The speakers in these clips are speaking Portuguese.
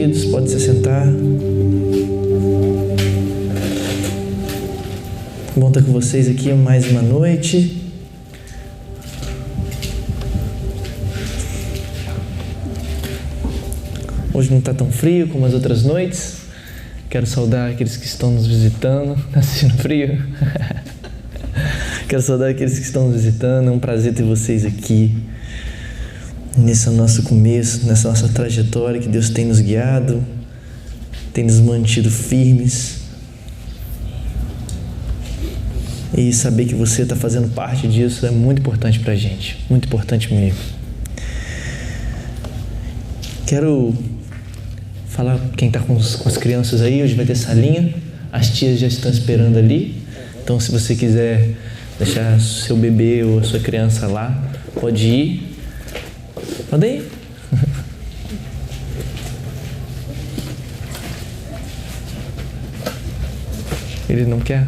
queridos, pode se sentar. Bom estar com vocês aqui mais uma noite. Hoje não está tão frio como as outras noites. Quero saudar aqueles que estão nos visitando. Está assistindo frio? Quero saudar aqueles que estão nos visitando. É um prazer ter vocês aqui nesse nosso começo, nessa nossa trajetória que Deus tem nos guiado, tem nos mantido firmes. E saber que você está fazendo parte disso é muito importante para a gente, muito importante mesmo. Quero falar quem está com as crianças aí, hoje vai ter salinha, as tias já estão esperando ali, então se você quiser deixar seu bebê ou a sua criança lá, pode ir. Pode ir. Ele não quer?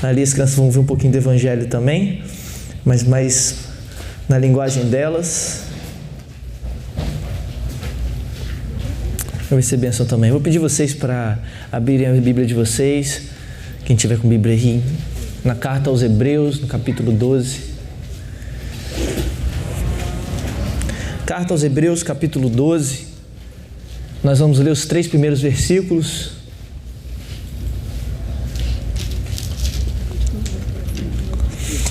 Ali as crianças vão ver um pouquinho do evangelho também, mas mais na linguagem delas. Vai ser bênção também. Vou pedir vocês para abrirem a Bíblia de vocês, quem tiver com Bíblia aí, na carta aos Hebreus, no capítulo 12. Carta aos Hebreus, capítulo 12. Nós vamos ler os 3 primeiros versículos.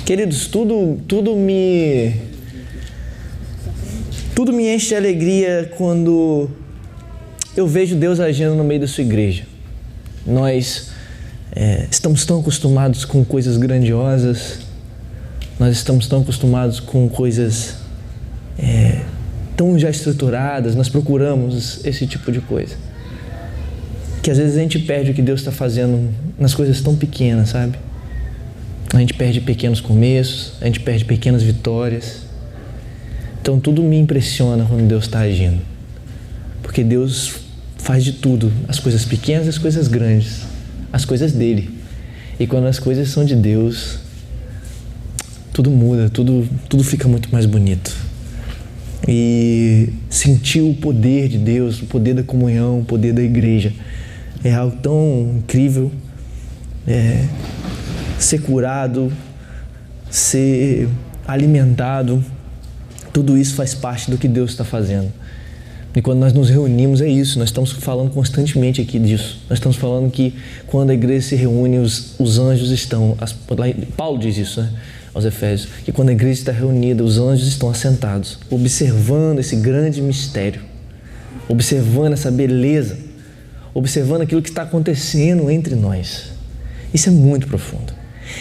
Queridos, tudo me enche de alegria quando eu vejo Deus agindo no meio da sua igreja. Nós estamos tão acostumados com coisas grandiosas, nós estamos tão acostumados com coisas tão já estruturadas, nós procuramos esse tipo de coisa, que às vezes a gente perde o que Deus está fazendo nas coisas tão pequenas, sabe? A gente perde pequenos começos, a gente perde pequenas vitórias. Então tudo me impressiona quando Deus está agindo, porque Deus faz de tudo, as coisas pequenas e as coisas grandes, as coisas dele. E quando as coisas são de Deus, tudo muda, tudo fica muito mais bonito. E sentir o poder de Deus, o poder da comunhão, o poder da igreja, é algo tão incrível. Ser curado, ser alimentado, tudo isso faz parte do que Deus está fazendo. E quando nós nos reunimos é isso, nós estamos falando constantemente aqui disso. Nós estamos falando que quando a igreja se reúne, os anjos estão, Paulo diz isso, né, aos Efésios, que quando a igreja está reunida, os anjos estão assentados, observando esse grande mistério, observando essa beleza, observando aquilo que está acontecendo entre nós. Isso é muito profundo.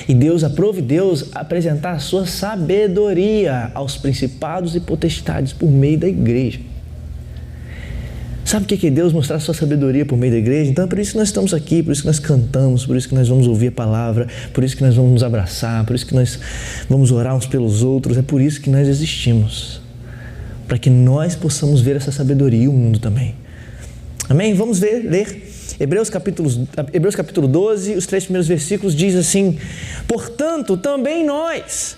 E aprove Deus apresentar a sua sabedoria aos principados e potestades por meio da igreja. Sabe o que é Deus mostrar a sua sabedoria por meio da igreja? Então é por isso que nós estamos aqui, por isso que nós cantamos, por isso que nós vamos ouvir a palavra, por isso que nós vamos nos abraçar, por isso que nós vamos orar uns pelos outros, é por isso que nós existimos, para que nós possamos ver essa sabedoria e o mundo também. Amém? Vamos ler. Hebreus capítulo 12, os 3 primeiros versículos diz assim: portanto, também nós,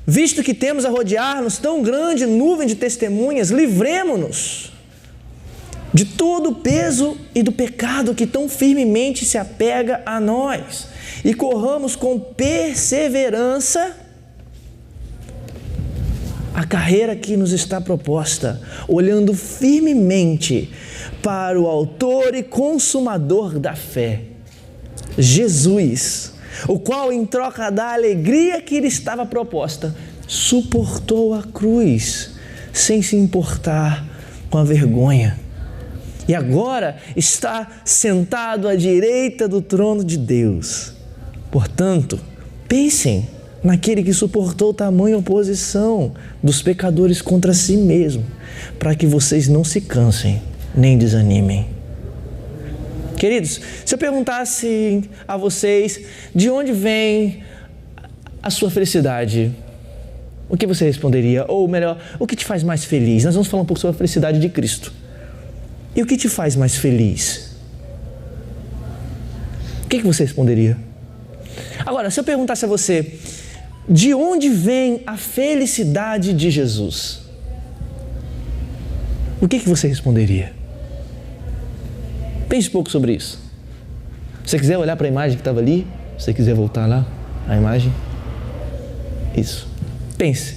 visto que temos a rodear-nos tão grande nuvem de testemunhas, livremo-nos de todo o peso e do pecado que tão firmemente se apega a nós, e corramos com perseverança a carreira que nos está proposta, olhando firmemente para o autor e consumador da fé, Jesus, o qual, em troca da alegria que lhe estava proposta, suportou a cruz, sem se importar com a vergonha, e agora está sentado à direita do trono de Deus. Portanto, pensem naquele que suportou tamanha oposição dos pecadores contra si mesmo, para que vocês não se cansem nem desanimem. Queridos, se eu perguntasse a vocês de onde vem a sua felicidade, o que você responderia? Ou melhor, o que te faz mais feliz? Nós vamos falar um pouco sobre a felicidade de Cristo. E o que te faz mais feliz? O que você responderia? Agora, se eu perguntasse a você, de onde vem a felicidade de Jesus? o que você responderia? Pense um pouco sobre isso. Se você quiser olhar para a imagem que estava ali, se você quiser voltar lá, a imagem. Isso. Pense.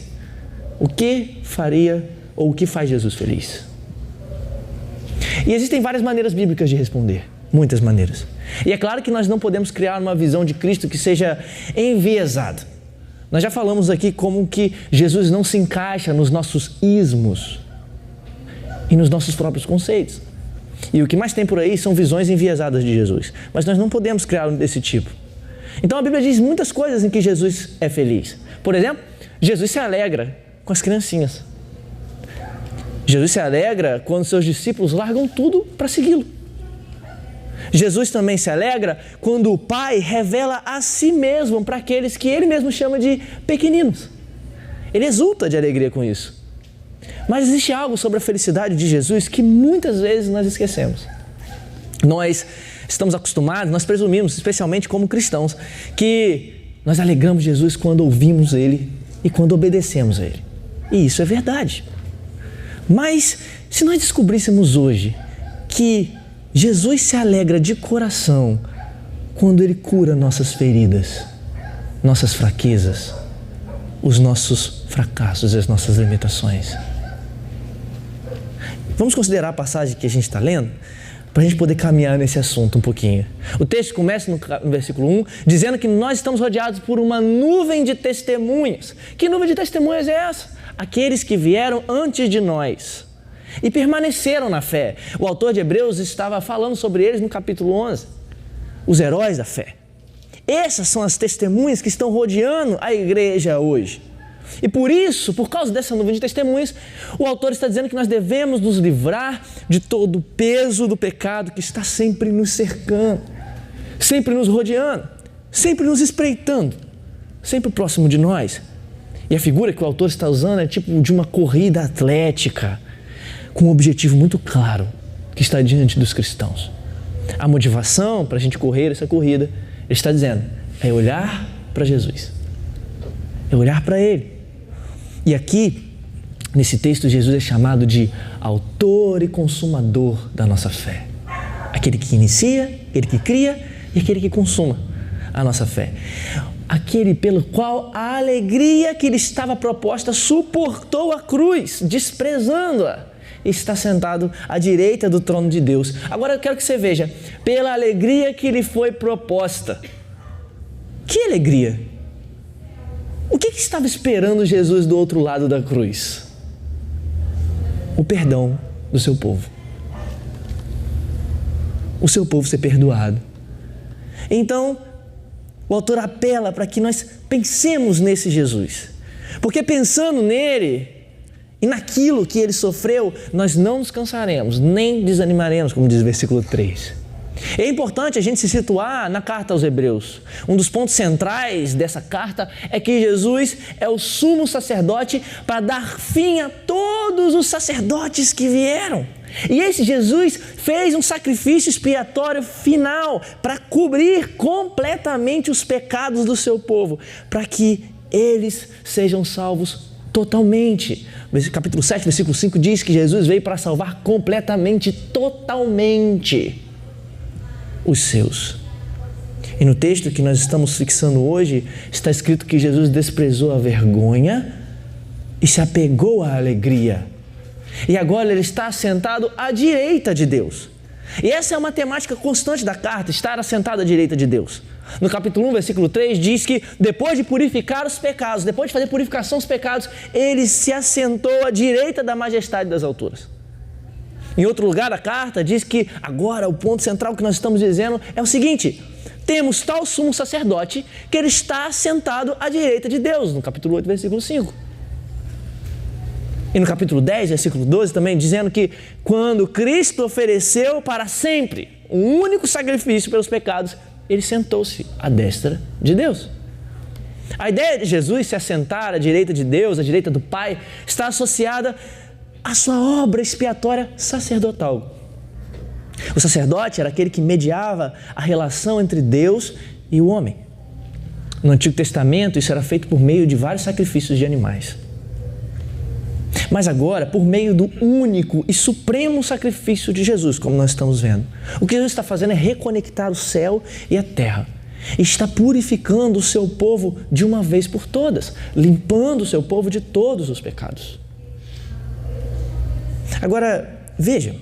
O que faria ou o que faz Jesus feliz? E existem várias maneiras bíblicas de responder. Muitas maneiras. E é claro que nós não podemos criar uma visão de Cristo que seja enviesada. Nós já falamos aqui como que Jesus não se encaixa nos nossos ismos e nos nossos próprios conceitos. E o que mais tem por aí são visões enviesadas de Jesus. Mas nós não podemos criar um desse tipo. Então a Bíblia diz muitas coisas em que Jesus é feliz. Por exemplo, Jesus se alegra com as criancinhas. Jesus se alegra quando seus discípulos largam tudo para segui-lo. Jesus também se alegra quando o Pai revela a si mesmo para aqueles que Ele mesmo chama de pequeninos. Ele exulta de alegria com isso. Mas existe algo sobre a felicidade de Jesus que muitas vezes nós esquecemos. Nós estamos acostumados, nós presumimos, especialmente como cristãos, que nós alegramos Jesus quando ouvimos Ele e quando obedecemos a Ele. E isso é verdade. Mas se nós descobríssemos hoje que Jesus se alegra de coração quando Ele cura nossas feridas, nossas fraquezas, os nossos fracassos e as nossas limitações. Vamos considerar a passagem que a gente está lendo para a gente poder caminhar nesse assunto um pouquinho. O texto começa no versículo 1 dizendo que nós estamos rodeados por uma nuvem de testemunhas. Que nuvem de testemunhas é essa? Aqueles que vieram antes de nós e permaneceram na fé. O autor de Hebreus estava falando sobre eles no capítulo 11. Os heróis da fé. Essas são as testemunhas que estão rodeando a igreja hoje. E por isso, por causa dessa nuvem de testemunhas, o autor está dizendo que nós devemos nos livrar de todo o peso do pecado que está sempre nos cercando, sempre nos rodeando, sempre nos espreitando, sempre próximo de nós. E a figura que o autor está usando é tipo de uma corrida atlética, com um objetivo muito claro que está diante dos cristãos. A motivação para a gente correr essa corrida, ele está dizendo, é olhar para Jesus, é olhar para Ele. E aqui, nesse texto, Jesus é chamado de autor e consumador da nossa fé. Aquele que inicia, aquele que cria e aquele que consuma a nossa fé. Aquele pelo qual a alegria que lhe estava proposta suportou a cruz, desprezando-a, e está sentado à direita do trono de Deus. Agora eu quero que você veja, pela alegria que lhe foi proposta. Que alegria? O que estava esperando Jesus do outro lado da cruz? O perdão do seu povo. O seu povo ser perdoado. Então, o autor apela para que nós pensemos nesse Jesus. Porque pensando nele e naquilo que ele sofreu, nós não nos cansaremos, nem desanimaremos, como diz o versículo 3. É importante a gente se situar na carta aos Hebreus. Um dos pontos centrais dessa carta é que Jesus é o sumo sacerdote para dar fim a todos os sacerdotes que vieram. E esse Jesus fez um sacrifício expiatório final para cobrir completamente os pecados do seu povo, para que eles sejam salvos totalmente. Capítulo 7, versículo 5 diz que Jesus veio para salvar completamente, totalmente os seus. E no texto que nós estamos fixando hoje, está escrito que Jesus desprezou a vergonha e se apegou à alegria. E agora ele está assentado à direita de Deus. E essa é uma temática constante da carta, estar assentado à direita de Deus. No capítulo 1, versículo 3, diz que depois de purificar os pecados, depois de fazer purificação dos pecados, ele se assentou à direita da majestade das alturas. Em outro lugar da carta diz que agora o ponto central que nós estamos dizendo é o seguinte: temos tal sumo sacerdote que ele está sentado à direita de Deus, no capítulo 8, versículo 5. E no capítulo 10, versículo 12 também, dizendo que quando Cristo ofereceu para sempre um único sacrifício pelos pecados, ele sentou-se à destra de Deus. A ideia de Jesus se assentar à direita de Deus, à direita do Pai, está associada à sua obra expiatória sacerdotal. O sacerdote era aquele que mediava a relação entre Deus e o homem. No Antigo Testamento, isso era feito por meio de vários sacrifícios de animais. Mas agora, por meio do único e supremo sacrifício de Jesus, como nós estamos vendo, o que Jesus está fazendo é reconectar o céu e a terra. Está purificando o seu povo de uma vez por todas, limpando o seu povo de todos os pecados. Agora, veja,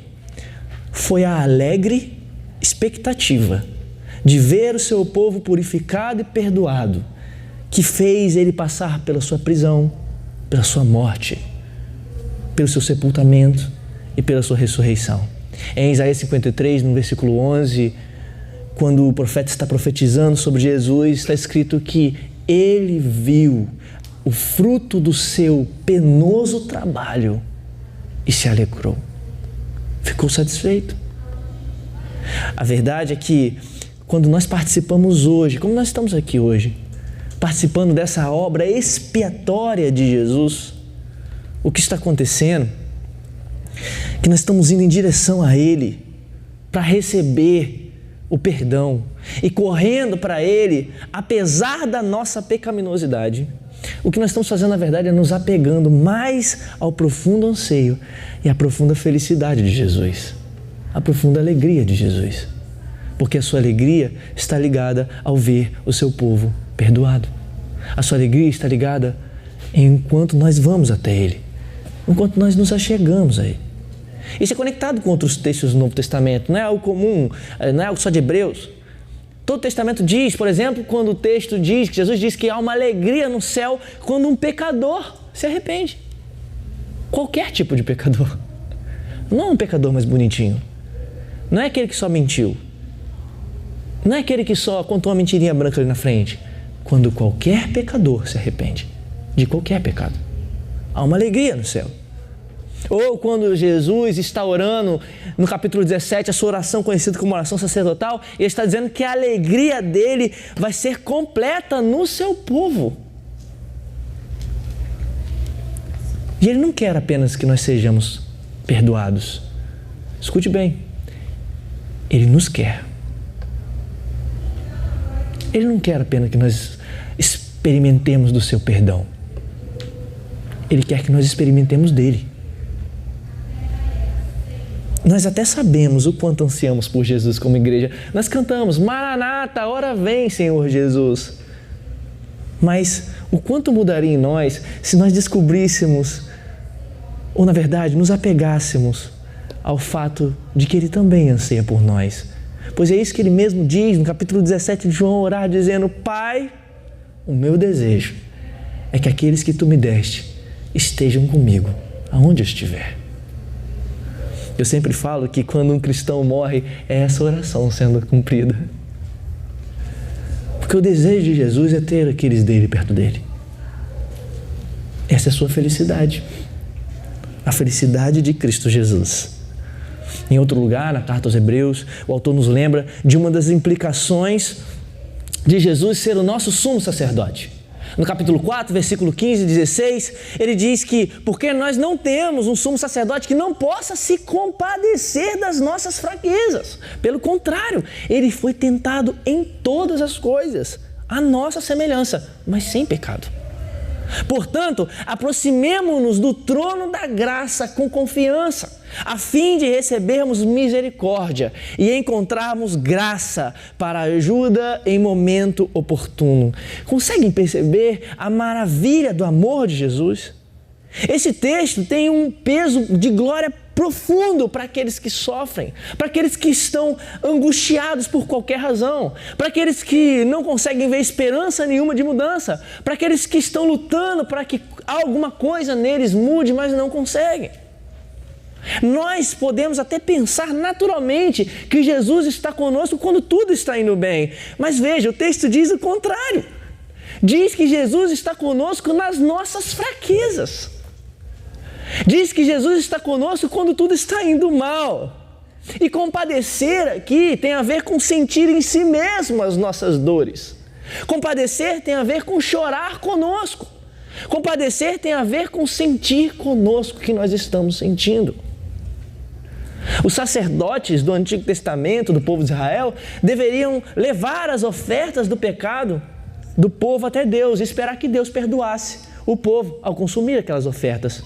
foi a alegre expectativa de ver o seu povo purificado e perdoado que fez ele passar pela sua prisão, pela sua morte, pelo seu sepultamento e pela sua ressurreição. Em Isaías 53, no versículo 11, quando o profeta está profetizando sobre Jesus, está escrito que ele viu o fruto do seu penoso trabalho e se alegrou. Ficou satisfeito. A verdade é que quando nós participamos hoje, como nós estamos aqui hoje, participando dessa obra expiatória de Jesus, o que está acontecendo? Que nós estamos indo em direção a Ele para receber o perdão e correndo para Ele, apesar da nossa pecaminosidade. O que nós estamos fazendo, na verdade, é nos apegando mais ao profundo anseio e à profunda felicidade de Jesus, à profunda alegria de Jesus, porque a sua alegria está ligada ao ver o seu povo perdoado. A sua alegria está ligada enquanto nós vamos até Ele, enquanto nós nos achegamos a Ele. Isso é conectado com outros textos do Novo Testamento, não é algo comum, não é algo só de Hebreus. Todo o Testamento diz, por exemplo, quando o texto diz, que Jesus diz que há uma alegria no céu quando um pecador se arrepende. Qualquer tipo de pecador. Não é um pecador mais bonitinho. Não é aquele que só mentiu. Não é aquele que só contou uma mentirinha branca ali na frente. Quando qualquer pecador se arrepende de qualquer pecado, há uma alegria no céu. Ou quando Jesus está orando no capítulo 17, a sua oração conhecida como oração sacerdotal, ele está dizendo que a alegria dele vai ser completa no seu povo. E ele não quer apenas que nós sejamos perdoados. Escute bem, ele nos quer. Ele não quer apenas que nós experimentemos do seu perdão. Ele quer que nós experimentemos dele. Nós até sabemos o quanto ansiamos por Jesus como igreja. Nós cantamos, Maranata, ora vem, Senhor Jesus. Mas o quanto mudaria em nós se nós descobríssemos, ou na verdade, nos apegássemos ao fato de que Ele também anseia por nós. Pois é isso que Ele mesmo diz no capítulo 17 de João, orar dizendo, Pai, o meu desejo é que aqueles que Tu me deste estejam comigo, aonde eu estiver. Eu sempre falo que quando um cristão morre, é essa oração sendo cumprida. Porque o desejo de Jesus é ter aqueles dele perto dele. Essa é a sua felicidade. A felicidade de Cristo Jesus. Em outro lugar, na carta aos Hebreus, o autor nos lembra de uma das implicações de Jesus ser o nosso sumo sacerdote. No capítulo 4, versículo 15 e 16, ele diz que porque nós não temos um sumo sacerdote que não possa se compadecer das nossas fraquezas. Pelo contrário, ele foi tentado em todas as coisas, à nossa semelhança, mas sem pecado. Portanto, aproximemo-nos do trono da graça com confiança, a fim de recebermos misericórdia e encontrarmos graça para ajuda em momento oportuno. Conseguem perceber a maravilha do amor de Jesus? Esse texto tem um peso de glória profundo para aqueles que sofrem, para aqueles que estão angustiados por qualquer razão, para aqueles que não conseguem ver esperança nenhuma de mudança, para aqueles que estão lutando para que alguma coisa neles mude, mas não conseguem. Nós podemos até pensar naturalmente que Jesus está conosco quando tudo está indo bem, mas veja, o texto diz o contrário. Diz que Jesus está conosco nas nossas fraquezas. Diz que Jesus está conosco quando tudo está indo mal. E compadecer aqui tem a ver com sentir em si mesmo as nossas dores. Compadecer tem a ver com chorar conosco. Compadecer tem a ver com sentir conosco o que nós estamos sentindo. Os sacerdotes do Antigo Testamento, do povo de Israel, deveriam levar as ofertas do pecado do povo até Deus e esperar que Deus perdoasse o povo ao consumir aquelas ofertas.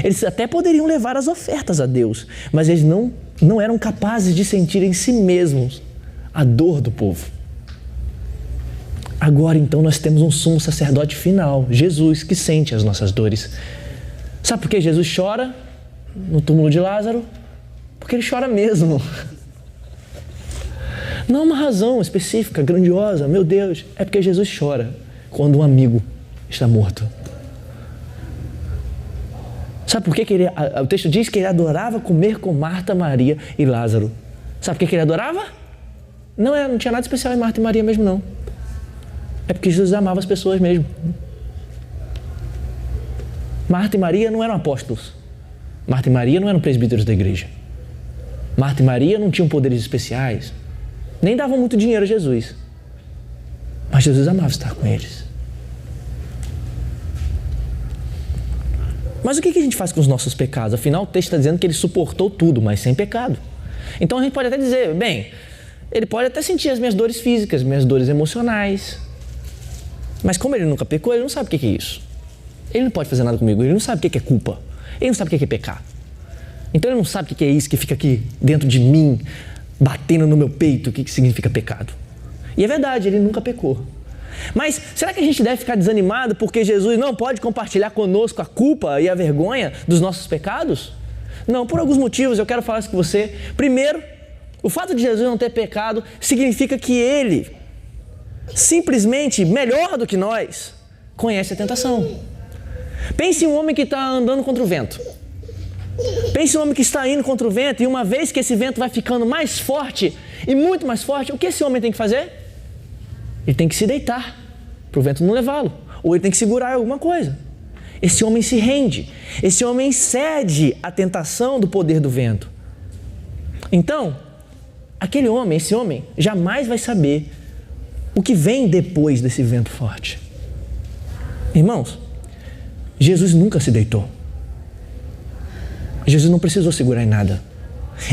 Eles até poderiam levar as ofertas a Deus, mas eles não eram capazes de sentir em si mesmos a dor do povo. Agora então nós temos um sumo sacerdote final, Jesus, que sente as nossas dores. Sabe por que Jesus chora no túmulo de Lázaro? Porque ele chora mesmo. Não é uma razão específica, grandiosa, meu Deus, é porque Jesus chora quando um amigo está morto. Sabe por que o texto diz que ele adorava comer com Marta, Maria e Lázaro? Sabe por que ele adorava? Não tinha nada especial em Marta e Maria mesmo, não. É porque Jesus amava as pessoas mesmo. Marta e Maria não eram apóstolos. Marta e Maria não eram presbíteros da igreja. Marta e Maria não tinham poderes especiais. Nem davam muito dinheiro a Jesus. Mas Jesus amava estar com eles. Mas o que a gente faz com os nossos pecados? Afinal, o texto está dizendo que ele suportou tudo, mas sem pecado. Então a gente pode até dizer, bem, ele pode até sentir as minhas dores físicas, minhas dores emocionais. Mas como ele nunca pecou, ele não sabe o que é isso. Ele não pode fazer nada comigo, ele não sabe o que é culpa. Ele não sabe o que é pecar. Então ele não sabe o que é isso que fica aqui dentro de mim, batendo no meu peito, o que significa pecado. E é verdade, ele nunca pecou. Mas será que a gente deve ficar desanimado porque Jesus não pode compartilhar conosco a culpa e a vergonha dos nossos pecados? Não, por alguns motivos eu quero falar isso com você. Primeiro, o fato de Jesus não ter pecado significa que ele, simplesmente melhor do que nós, conhece a tentação. Pense em um homem que está andando contra o vento. Pense em um homem que está indo contra o vento e uma vez que esse vento vai ficando mais forte e muito mais forte, o que esse homem tem que fazer? Ele tem que se deitar para o vento não levá-lo, ou ele tem que segurar alguma coisa. Esse homem se rende, esse homem cede à tentação do poder do vento. Então, esse homem jamais vai saber o que vem depois desse vento forte. Irmãos, Jesus nunca se deitou. Jesus não precisou segurar em nada.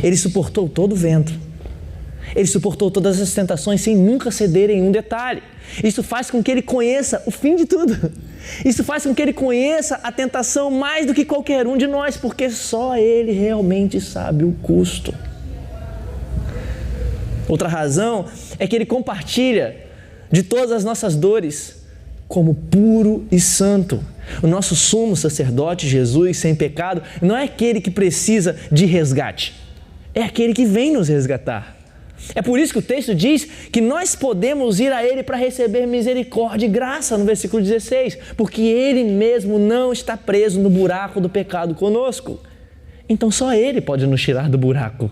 Ele suportou todo o vento. Ele suportou todas as tentações sem nunca ceder em um detalhe. Isso faz com que ele conheça o fim de tudo. Isso faz com que ele conheça a tentação mais do que qualquer um de nós, porque só ele realmente sabe o custo. Outra razão é que ele compartilha de todas as nossas dores como puro e santo. O nosso sumo sacerdote, Jesus, sem pecado, não é aquele que precisa de resgate. É aquele que vem nos resgatar. É por isso que o texto diz que nós podemos ir a Ele para receber misericórdia e graça, no versículo 16, porque Ele mesmo não está preso no buraco do pecado conosco. Então só Ele pode nos tirar do buraco.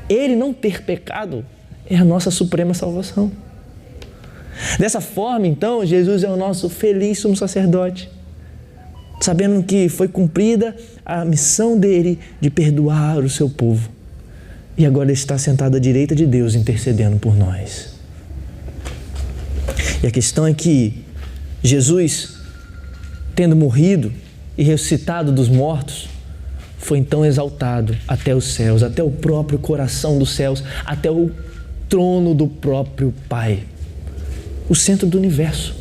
Ele não ter pecado é a nossa suprema salvação. Dessa forma, então, Jesus é o nosso feliz sumo sacerdote, sabendo que foi cumprida a missão dele de perdoar o seu povo. E agora ele está sentado à direita de Deus, intercedendo por nós. E a questão é que Jesus, tendo morrido e ressuscitado dos mortos, foi então exaltado até os céus, até o próprio coração dos céus, até o trono do próprio Pai, o centro do universo.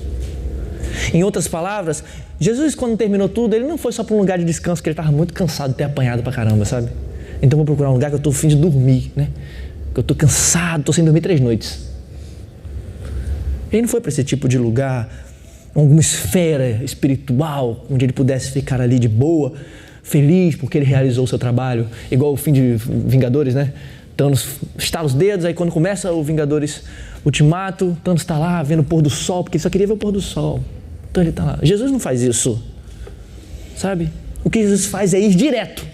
Em outras palavras, Jesus, quando terminou tudo, ele não foi só para um lugar de descanso, porque ele estava muito cansado de ter apanhado pra caramba, sabe? Então vou procurar um lugar que eu estou a fim de dormir, né? Que eu estou cansado, estou sem dormir 3 noites. Ele não foi para esse tipo de lugar, alguma esfera espiritual, onde ele pudesse ficar ali de boa, feliz porque ele realizou o seu trabalho, igual o fim de Vingadores, né? Thanos estala os dedos, aí quando começa o Vingadores Ultimato, Thanos está lá vendo o pôr do sol, porque ele só queria ver o pôr do sol. Então ele está lá. Jesus não faz isso, sabe? O que Jesus faz é ir direto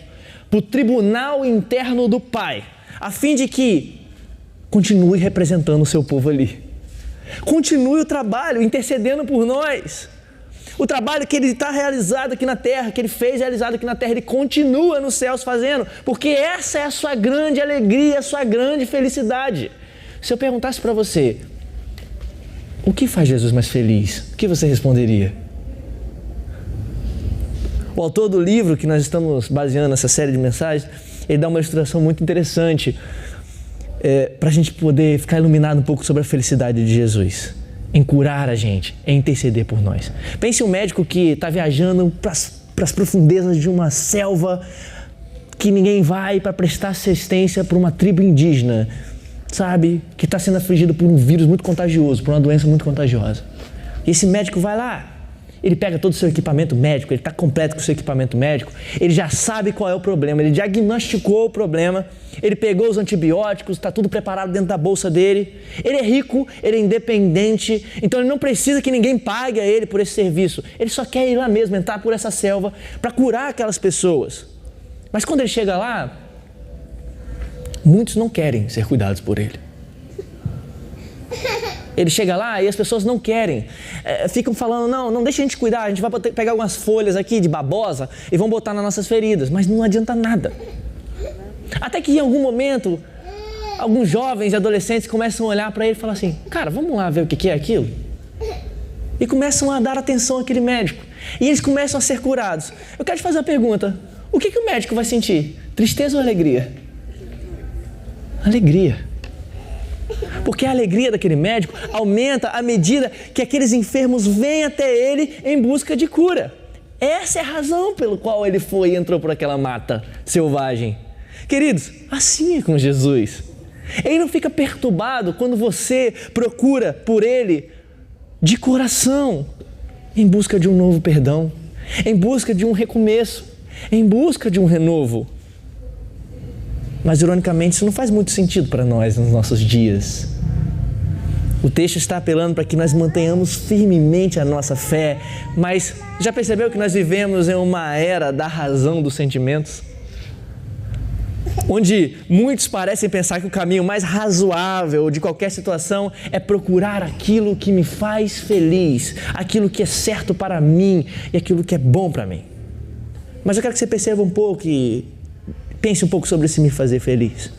para o tribunal interno do Pai, a fim de que continue representando o seu povo ali. Continue o trabalho, intercedendo por nós. O trabalho que ele está realizado aqui na terra, que ele fez realizado aqui na terra, ele continua nos céus fazendo, porque essa é a sua grande alegria, a sua grande felicidade. Se eu perguntasse para você, o que faz Jesus mais feliz? O que você responderia? O autor do livro que nós estamos baseando essa série de mensagens, ele dá uma ilustração muito interessante para a gente poder ficar iluminado um pouco sobre a felicidade de Jesus, em curar a gente, em interceder por nós. Pense em um médico que está viajando para as para as profundezas de uma selva que ninguém vai para prestar assistência para uma tribo indígena, sabe, que está sendo afligida por um vírus muito contagioso, por uma doença muito contagiosa. E esse médico vai lá, ele pega todo o seu equipamento médico, ele está completo com o seu equipamento médico, ele já sabe qual é o problema, ele diagnosticou o problema, ele pegou os antibióticos, está tudo preparado dentro da bolsa dele, ele é rico, ele é independente, então ele não precisa que ninguém pague a ele por esse serviço, ele só quer ir lá mesmo, entrar por essa selva para curar aquelas pessoas. Mas quando ele chega lá, muitos não querem ser cuidados por ele. Ele chega lá e as pessoas não querem, ficam falando, não deixa a gente cuidar, a gente vai pegar algumas folhas aqui de babosa e vão botar nas nossas feridas, mas não adianta nada. Até que em algum momento, alguns jovens e adolescentes começam a olhar para ele e falar assim, cara, vamos lá ver o que é aquilo? E começam a dar atenção àquele médico. E eles começam a ser curados. Eu quero te fazer uma pergunta, o que o médico vai sentir? Tristeza ou alegria? Alegria. Porque a alegria daquele médico aumenta à medida que aqueles enfermos vêm até ele em busca de cura. Essa é a razão pelo qual ele foi e entrou por aquela mata selvagem. Queridos, assim é com Jesus. Ele não fica perturbado quando você procura por ele de coração, em busca de um novo perdão, em busca de um recomeço, em busca de um renovo. Mas, ironicamente, isso não faz muito sentido para nós nos nossos dias. O texto está apelando para que nós mantenhamos firmemente a nossa fé, mas já percebeu que nós vivemos em uma era da razão dos sentimentos? Onde muitos parecem pensar que o caminho mais razoável de qualquer situação é procurar aquilo que me faz feliz, aquilo que é certo para mim e aquilo que é bom para mim. Mas eu quero que você perceba um pouco e pense um pouco sobre esse me fazer feliz.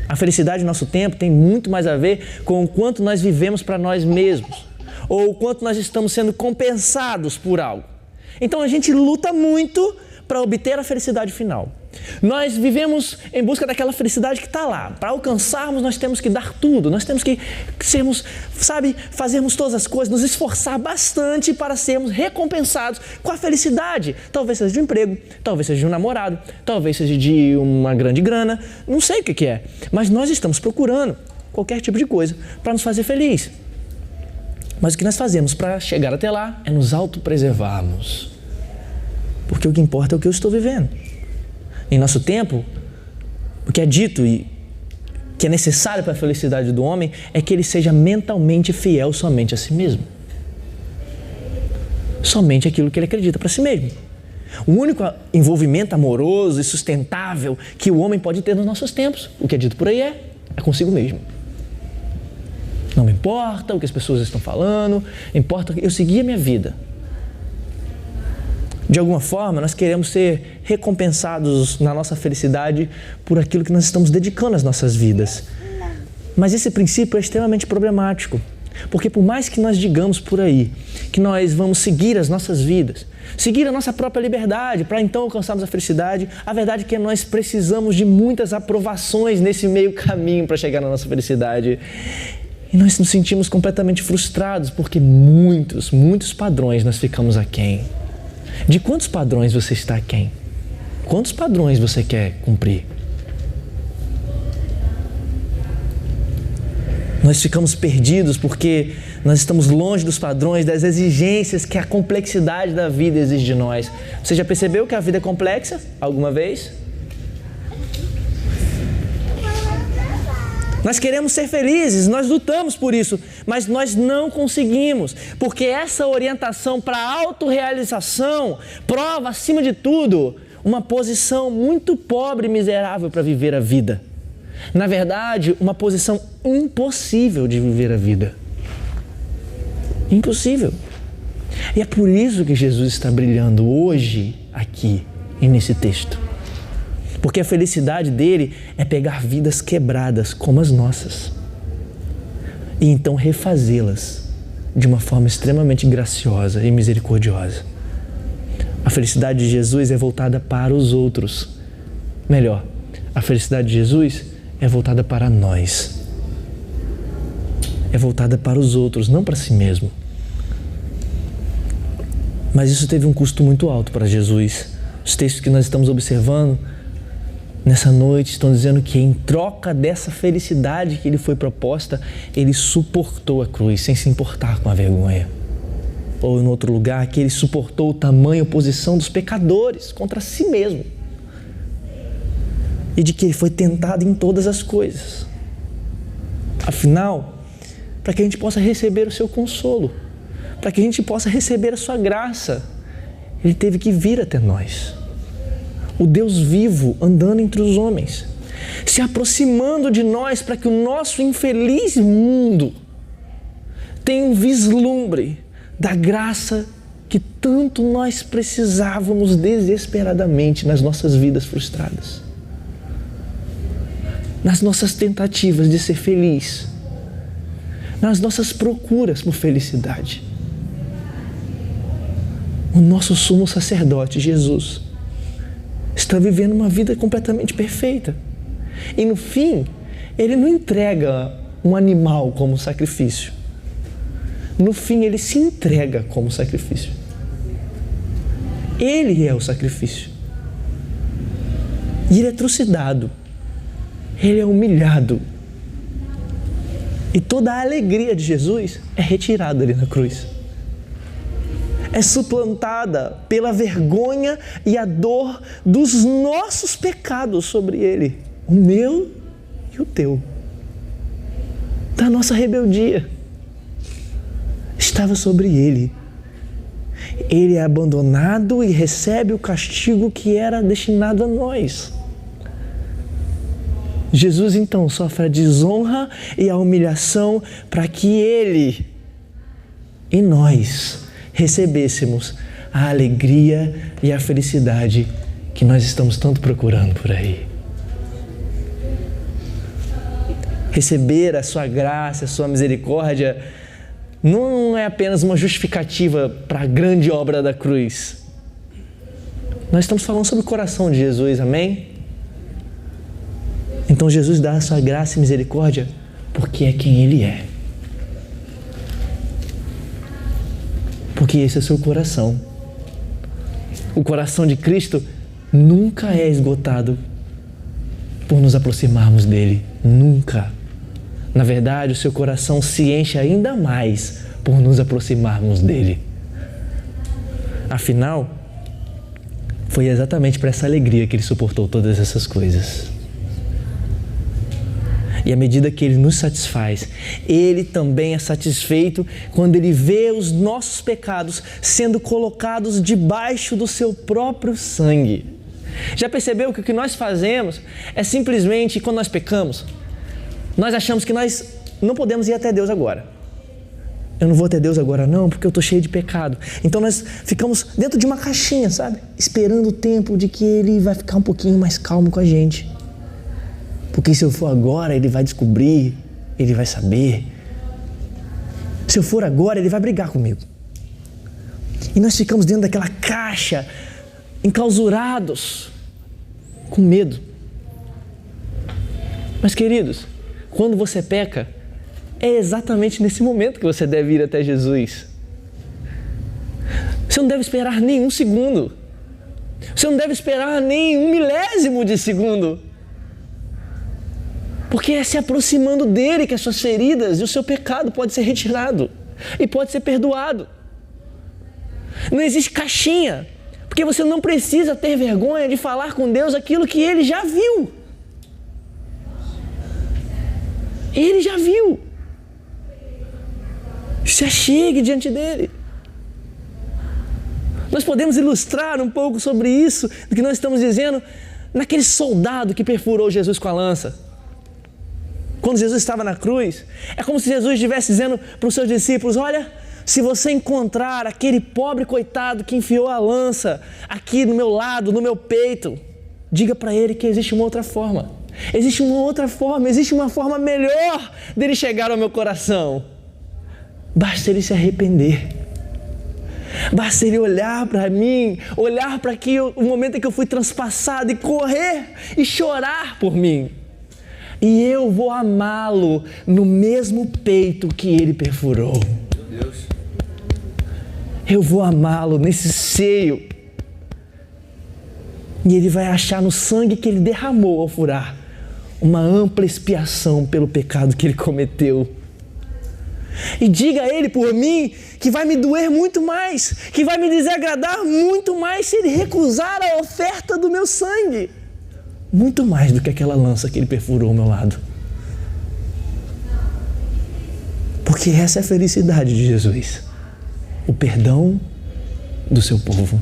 A felicidade do nosso tempo tem muito mais a ver com o quanto nós vivemos para nós mesmos, ou o quanto nós estamos sendo compensados por algo. Então a gente luta muito para obter a felicidade final. Nós vivemos em busca daquela felicidade que está lá. Para alcançarmos, nós temos que dar tudo, nós temos que sermos, fazermos todas as coisas, nos esforçar bastante para sermos recompensados com a felicidade. Talvez seja de um emprego, talvez seja de um namorado, talvez seja de uma grande grana, não sei o que é. Mas nós estamos procurando qualquer tipo de coisa para nos fazer feliz. Mas o que nós fazemos para chegar até lá é nos autopreservarmos. Porque o que importa é o que eu estou vivendo. Em nosso tempo, o que é dito e que é necessário para a felicidade do homem é que ele seja mentalmente fiel somente a si mesmo. Somente aquilo que ele acredita para si mesmo. O único envolvimento amoroso e sustentável que o homem pode ter nos nossos tempos, o que é dito por aí é consigo mesmo. Não me importa o que as pessoas estão falando, importa eu seguir a minha vida. De alguma forma, nós queremos ser recompensados na nossa felicidade por aquilo que nós estamos dedicando às nossas vidas. Mas esse princípio é extremamente problemático, porque por mais que nós digamos por aí que nós vamos seguir as nossas vidas, seguir a nossa própria liberdade para então alcançarmos a felicidade, a verdade é que nós precisamos de muitas aprovações nesse meio caminho para chegar na nossa felicidade. E nós nos sentimos completamente frustrados porque muitos padrões nós ficamos aquém. De quantos padrões você está aquém? Quantos padrões você quer cumprir? Nós ficamos perdidos porque nós estamos longe dos padrões, das exigências que a complexidade da vida exige de nós. Você já percebeu que a vida é complexa alguma vez? Nós queremos ser felizes, nós lutamos por isso, mas nós não conseguimos, porque essa orientação para a autorrealização prova, acima de tudo, uma posição muito pobre e miserável para viver a vida. Na verdade, uma posição impossível de viver a vida. Impossível. E é por isso que Jesus está brilhando hoje, aqui e nesse texto. Porque a felicidade dele é pegar vidas quebradas como as nossas e então refazê-las de uma forma extremamente graciosa e misericordiosa. A felicidade de Jesus é voltada para os outros. Melhor, a felicidade de Jesus é voltada para nós. É voltada para os outros, não para si mesmo. Mas isso teve um custo muito alto para Jesus. Os textos que nós estamos observando nessa noite estão dizendo que em troca dessa felicidade que lhe foi proposta, ele suportou a cruz sem se importar com a vergonha. Ou em outro lugar, que ele suportou a tamanha oposição dos pecadores contra si mesmo. E de que ele foi tentado em todas as coisas. Afinal, para que a gente possa receber o seu consolo, para que a gente possa receber a sua graça, ele teve que vir até nós. O Deus vivo andando entre os homens, se aproximando de nós para que o nosso infeliz mundo tenha um vislumbre da graça que tanto nós precisávamos desesperadamente nas nossas vidas frustradas, nas nossas tentativas de ser feliz, nas nossas procuras por felicidade. O nosso sumo sacerdote, Jesus, está vivendo uma vida completamente perfeita. E no fim, ele não entrega um animal como sacrifício. No fim, ele se entrega como sacrifício. Ele é o sacrifício. E ele é trucidado. Ele é humilhado. E toda a alegria de Jesus é retirada ali na cruz. É suplantada pela vergonha e a dor dos nossos pecados sobre ele. O meu e o teu. Da nossa rebeldia. Estava sobre ele. Ele é abandonado e recebe o castigo que era destinado a nós. Jesus então sofre a desonra e a humilhação para que ele e nós recebêssemos a alegria e a felicidade que nós estamos tanto procurando por aí. Receber a sua graça, a sua misericórdia não é apenas uma justificativa para a grande obra da cruz. Nós estamos falando sobre o coração de Jesus, amém? Então Jesus dá a sua graça e misericórdia porque é quem Ele é. Porque esse é o seu coração. O coração de Cristo nunca é esgotado por nos aproximarmos dEle. Nunca. Na verdade, o seu coração se enche ainda mais por nos aproximarmos dEle. Afinal, foi exatamente para essa alegria que Ele suportou todas essas coisas. E à medida que Ele nos satisfaz, Ele também é satisfeito quando Ele vê os nossos pecados sendo colocados debaixo do seu próprio sangue. Já percebeu que o que nós fazemos é simplesmente, quando nós pecamos, nós achamos que nós não podemos ir até Deus agora. Eu não vou até Deus agora não, porque eu estou cheio de pecado. Então nós ficamos dentro de uma caixinha, sabe? Esperando o tempo de que Ele vai ficar um pouquinho mais calmo com a gente. Porque se eu for agora, Ele vai descobrir, Ele vai saber. Se eu for agora, Ele vai brigar comigo. E nós ficamos dentro daquela caixa, enclausurados, com medo. Mas queridos, quando você peca, é exatamente nesse momento que você deve ir até Jesus. Você não deve esperar nenhum segundo. Você não deve esperar nem um milésimo de segundo. Porque é se aproximando dele que as suas feridas e o seu pecado pode ser retirado e pode ser perdoado. Não existe caixinha, porque você não precisa ter vergonha de falar com Deus aquilo que Ele já viu. Ele já viu. Se achegue diante dele. Nós podemos ilustrar um pouco sobre isso, do que nós estamos dizendo, naquele soldado que perfurou Jesus com a lança. Quando Jesus estava na cruz, é como se Jesus estivesse dizendo para os seus discípulos: olha, se você encontrar aquele pobre coitado que enfiou a lança aqui no meu lado, no meu peito, diga para ele que existe uma outra forma. Existe uma outra forma, existe uma forma melhor dele chegar ao meu coração. Basta ele se arrepender. Basta ele olhar para mim, olhar para o momento em que eu fui transpassado e correr e chorar por mim. E eu vou amá-lo no mesmo peito que ele perfurou. eu vou amá-lo nesse seio. E ele vai achar no sangue que ele derramou ao furar uma ampla expiação pelo pecado que ele cometeu. E diga a ele por mim que vai me doer muito mais, que vai me desagradar muito mais se ele recusar a oferta do meu sangue. Muito mais do que aquela lança que ele perfurou ao meu lado. Porque essa é a felicidade de Jesus. O perdão do seu povo.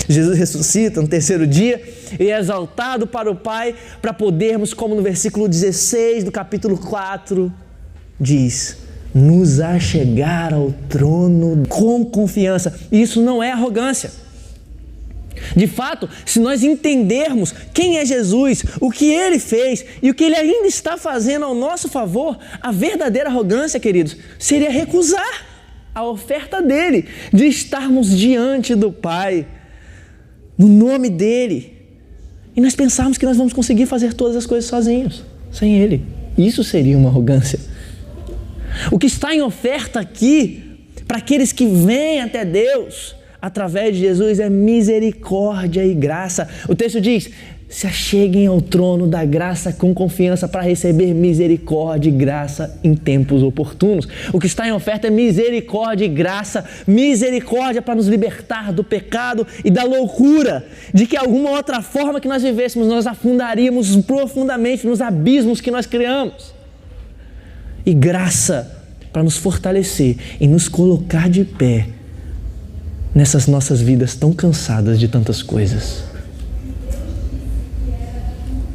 Jesus ressuscita no terceiro dia e é exaltado para o Pai para podermos, como no versículo 16 do capítulo 4 diz, nos achegar ao trono com confiança. Isso não é arrogância. De fato, se nós entendermos quem é Jesus, o que Ele fez e o que Ele ainda está fazendo ao nosso favor, a verdadeira arrogância, queridos, seria recusar a oferta dEle, de estarmos diante do Pai, no nome dEle, e nós pensarmos que nós vamos conseguir fazer todas as coisas sozinhos, sem Ele. Isso seria uma arrogância. O que está em oferta aqui, para aqueles que vêm até Deus, através de Jesus, é misericórdia e graça. O texto diz, se acheguem ao trono da graça com confiança para receber misericórdia e graça em tempos oportunos. O que está em oferta é misericórdia e graça, misericórdia para nos libertar do pecado e da loucura, de que alguma outra forma que nós vivêssemos, nós afundaríamos profundamente nos abismos que nós criamos. E graça para nos fortalecer e nos colocar de pé nessas nossas vidas tão cansadas de tantas coisas.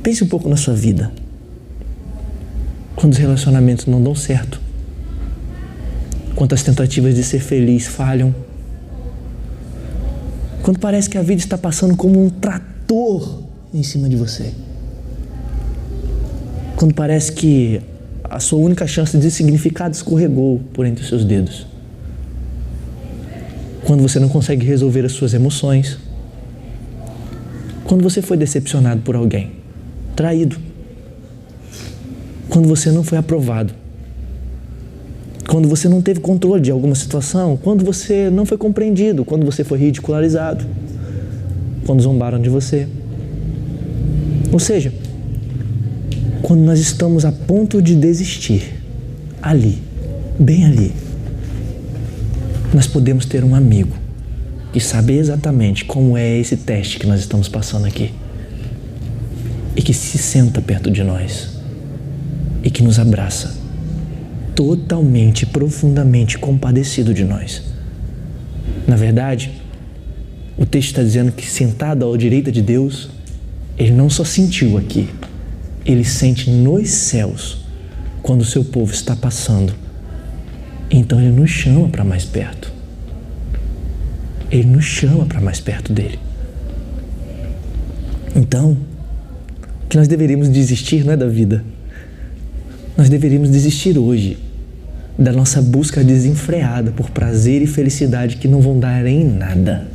Pense um pouco na sua vida. Quando os relacionamentos não dão certo, quando as tentativas de ser feliz falham, quando parece que a vida está passando como um trator em cima de você, quando parece que a sua única chance de significado escorregou por entre os seus dedos, quando você não consegue resolver as suas emoções, quando você foi decepcionado por alguém, traído, quando você não foi aprovado, quando você não teve controle de alguma situação, quando você não foi compreendido, quando você foi ridicularizado, quando zombaram de você. Ou seja, quando nós estamos a ponto de desistir, ali, bem ali, nós podemos ter um amigo que sabe exatamente como é esse teste que nós estamos passando aqui e que se senta perto de nós e que nos abraça, totalmente, profundamente compadecido de nós. Na verdade, o texto está dizendo que sentado à direita de Deus, Ele não só sentiu aqui, Ele sente nos céus quando o seu povo está passando. Então Ele nos chama para mais perto. Ele nos chama para mais perto dEle. Então, que nós deveríamos desistir não é da vida. Nós deveríamos desistir hoje da nossa busca desenfreada por prazer e felicidade que não vão dar em nada.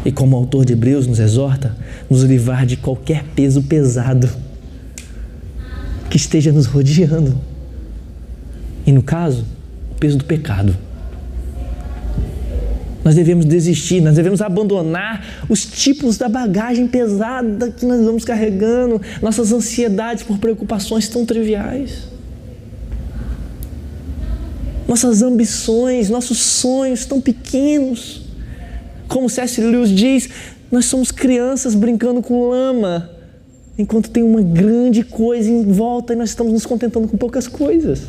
E como o autor de Hebreus nos exorta, nos livrar de qualquer peso pesado que esteja nos rodeando. E no caso, o peso do pecado. Nós devemos desistir, nós devemos abandonar os tipos da bagagem pesada que nós vamos carregando, nossas ansiedades por preocupações tão triviais, nossas ambições, nossos sonhos tão pequenos. Como C.S. Lewis diz, nós somos crianças brincando com lama, enquanto tem uma grande coisa em volta e nós estamos nos contentando com poucas coisas.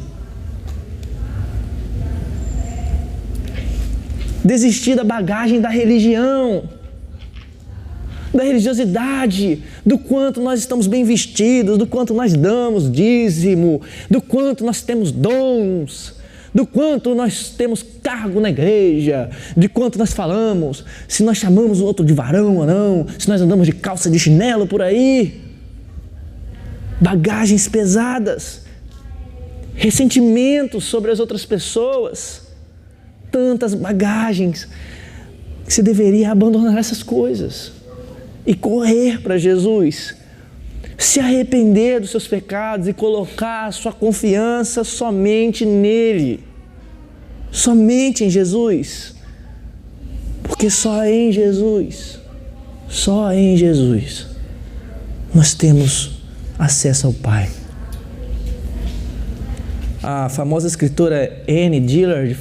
Desistir da bagagem da religião, da religiosidade, do quanto nós estamos bem vestidos, do quanto nós damos dízimo, do quanto nós temos dons, do quanto nós temos cargo na igreja, de quanto nós falamos, se nós chamamos o outro de varão ou não, se nós andamos de calça de chinelo por aí. Bagagens pesadas, ressentimentos sobre as outras pessoas, tantas bagagens, que você deveria abandonar essas coisas e correr para Jesus, se arrepender dos seus pecados e colocar a sua confiança somente nele. Somente em Jesus. Porque só em Jesus, nós temos acesso ao Pai. A famosa escritora Anne Dillard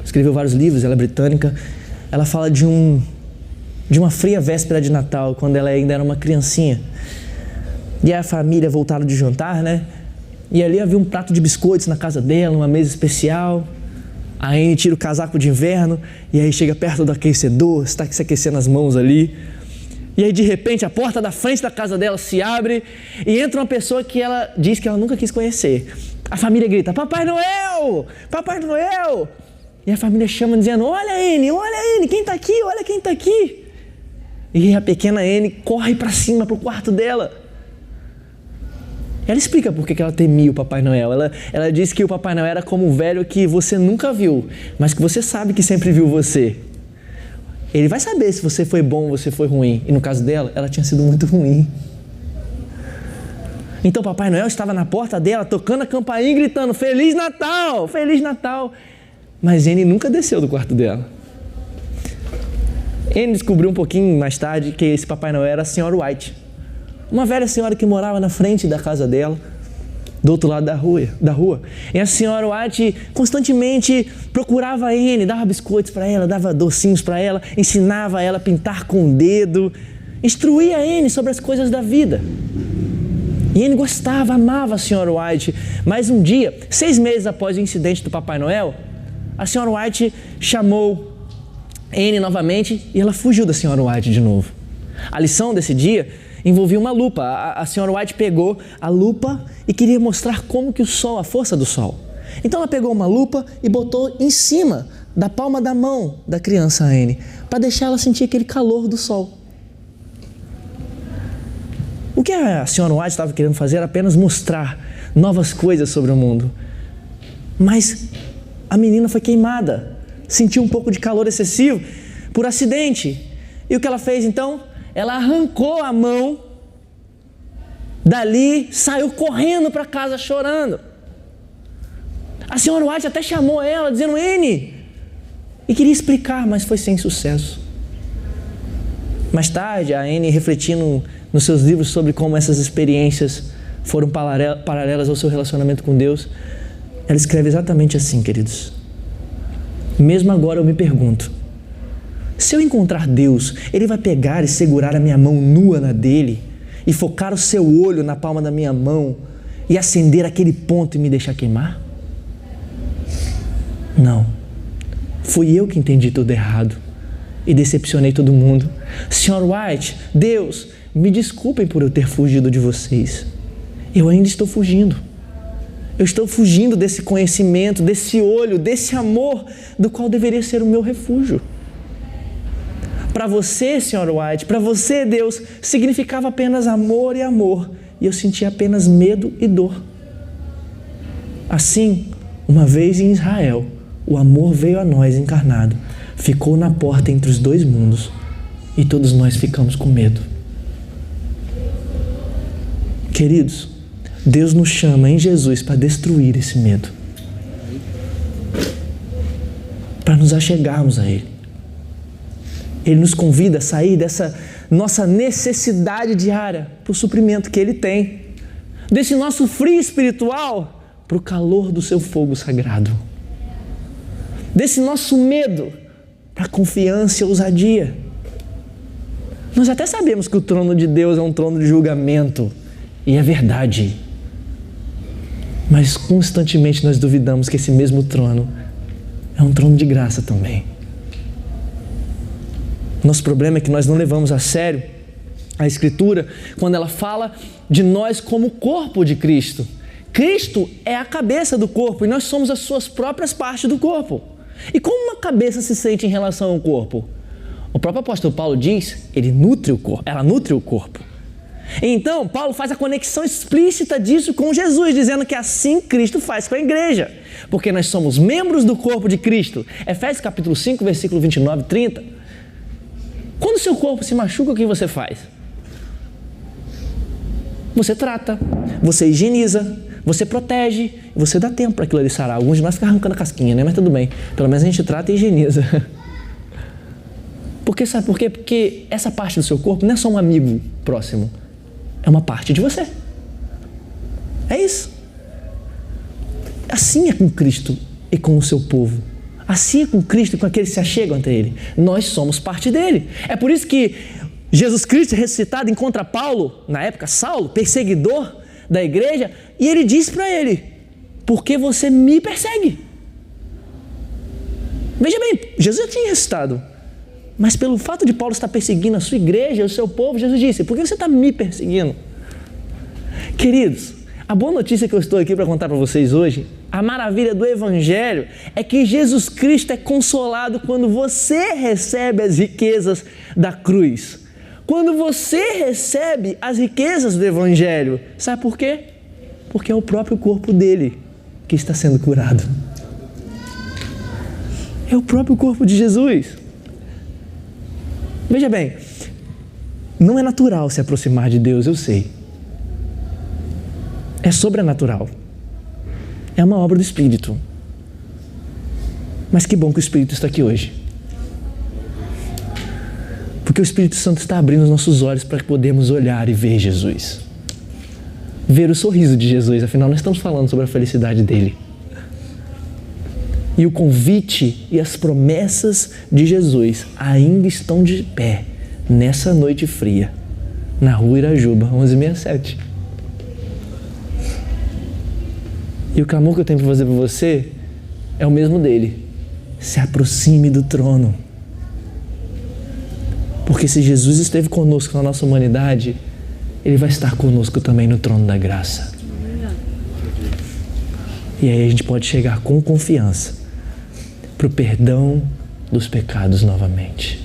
escreveu vários livros, ela é britânica. Ela fala de uma fria véspera de Natal, quando ela ainda era uma criancinha. E a família voltaram de jantar, né? E ali havia um prato de biscoitos na casa dela, uma mesa especial. A Anne tira o casaco de inverno e aí chega perto do aquecedor, está se aquecendo as mãos ali. E aí de repente a porta da frente da casa dela se abre e entra uma pessoa que ela diz que ela nunca quis conhecer. A família grita: Papai Noel! Papai Noel! E a família chama dizendo: olha Anne, quem está aqui? Olha quem está aqui! E a pequena Anne corre para cima, para o quarto dela. Ela explica por que ela temia o Papai Noel. Ela diz que o Papai Noel era como um velho que você nunca viu, mas que você sabe que sempre viu você. Ele vai saber se você foi bom ou você foi ruim. E no caso dela, ela tinha sido muito ruim. Então o Papai Noel estava na porta dela, tocando a campainha e gritando: Feliz Natal! Feliz Natal! Mas Anne nunca desceu do quarto dela. Anne descobriu um pouquinho mais tarde que esse Papai Noel era a Senhora White. Uma velha senhora que morava na frente da casa dela, do outro lado da rua. E a Senhora White constantemente procurava a Anne, dava biscoitos para ela, dava docinhos para ela, ensinava ela a pintar com o dedo, instruía a Anne sobre as coisas da vida. E Anne gostava, amava a Senhora White. Mas um dia, 6 meses após o incidente do Papai Noel, a Senhora White chamou Anne novamente e ela fugiu da Senhora White de novo. A lição desse dia envolvia uma lupa. A Senhora White pegou a lupa e queria mostrar como que a força do sol. Então ela pegou uma lupa e botou em cima da palma da mão da criança Anne, para deixar ela sentir aquele calor do sol. O que a Senhora White estava querendo fazer era apenas mostrar novas coisas sobre o mundo. Mas a menina foi queimada, sentiu um pouco de calor excessivo por acidente. E o que ela fez então? Ela arrancou a mão dali, saiu correndo para casa chorando. A Senhora White até chamou ela, dizendo: Anne, e queria explicar, mas foi sem sucesso. Mais tarde, a Anne, refletindo nos seus livros sobre como essas experiências foram paralelas ao seu relacionamento com Deus, ela escreve exatamente assim, queridos: mesmo agora eu me pergunto, se eu encontrar Deus, Ele vai pegar e segurar a minha mão nua na dele e focar o seu olho na palma da minha mão e acender aquele ponto e me deixar queimar? Não. Fui eu que entendi tudo errado e decepcionei todo mundo. Senhora White, Deus, me desculpem por eu ter fugido de vocês. Eu ainda estou fugindo. Eu estou fugindo desse conhecimento, desse olho, desse amor do qual deveria ser o meu refúgio. Para você, Senhora White, para você, Deus, significava apenas amor e amor, e eu sentia apenas medo e dor. Assim, uma vez em Israel, o amor veio a nós encarnado, ficou na porta entre os dois mundos, e todos nós ficamos com medo. Queridos, Deus nos chama em Jesus para destruir esse medo, para nos achegarmos a Ele. Ele nos convida a sair dessa nossa necessidade diária para o suprimento que Ele tem, desse nosso frio espiritual para o calor do seu fogo sagrado, desse nosso medo para a confiança e ousadia. Nós até sabemos que o trono de Deus é um trono de julgamento, e é verdade, mas constantemente nós duvidamos que esse mesmo trono é um trono de graça também. Nosso problema é que nós não levamos a sério a Escritura quando ela fala de nós como corpo de Cristo. Cristo é a cabeça do corpo e nós somos as suas próprias partes do corpo. E como uma cabeça se sente em relação ao corpo? O próprio apóstolo Paulo diz, ela nutre o corpo. Então, Paulo faz a conexão explícita disso com Jesus, dizendo que assim Cristo faz com a igreja, porque nós somos membros do corpo de Cristo. Efésios capítulo 5, versículo 29 e 30. Quando o seu corpo se machuca, o que você faz? Você trata, você higieniza, você protege, você dá tempo para aquilo ali sarar. Alguns de nós ficam arrancando a casquinha, né? Mas tudo bem. Pelo menos a gente trata e higieniza. Porque sabe por quê? Porque essa parte do seu corpo não é só um amigo próximo. É uma parte de você. É isso. Assim é com Cristo e com o seu povo. Assim é com Cristo e com aqueles que se achegam até Ele. Nós somos parte dele. É por isso que Jesus Cristo ressuscitado encontra Paulo, na época Saulo, perseguidor da igreja, e ele diz para ele: porque você me persegue. Veja bem, Jesus já tinha ressuscitado, mas pelo fato de Paulo estar perseguindo a sua igreja, o seu povo, Jesus disse: por que você está me perseguindo? Queridos, a boa notícia que eu estou aqui para contar para vocês hoje, a maravilha do Evangelho, é que Jesus Cristo é consolado quando você recebe as riquezas da cruz. Quando você recebe as riquezas do Evangelho. Sabe por quê? Porque é o próprio corpo dele que está sendo curado. É o próprio corpo de Jesus. Veja bem, não é natural se aproximar de Deus, eu sei. É sobrenatural. É uma obra do Espírito. Mas que bom que o Espírito está aqui hoje. Porque o Espírito Santo está abrindo os nossos olhos para que podemos olhar e ver Jesus. Ver o sorriso de Jesus, afinal nós estamos falando sobre a felicidade dele. E o convite e as promessas de Jesus ainda estão de pé nessa noite fria, na rua Irajuba, 1167. E o clamor que eu tenho para fazer para você é o mesmo dele. Se aproxime do trono. Porque se Jesus esteve conosco na nossa humanidade, Ele vai estar conosco também no trono da graça. E aí a gente pode chegar com confiança para o perdão dos pecados novamente.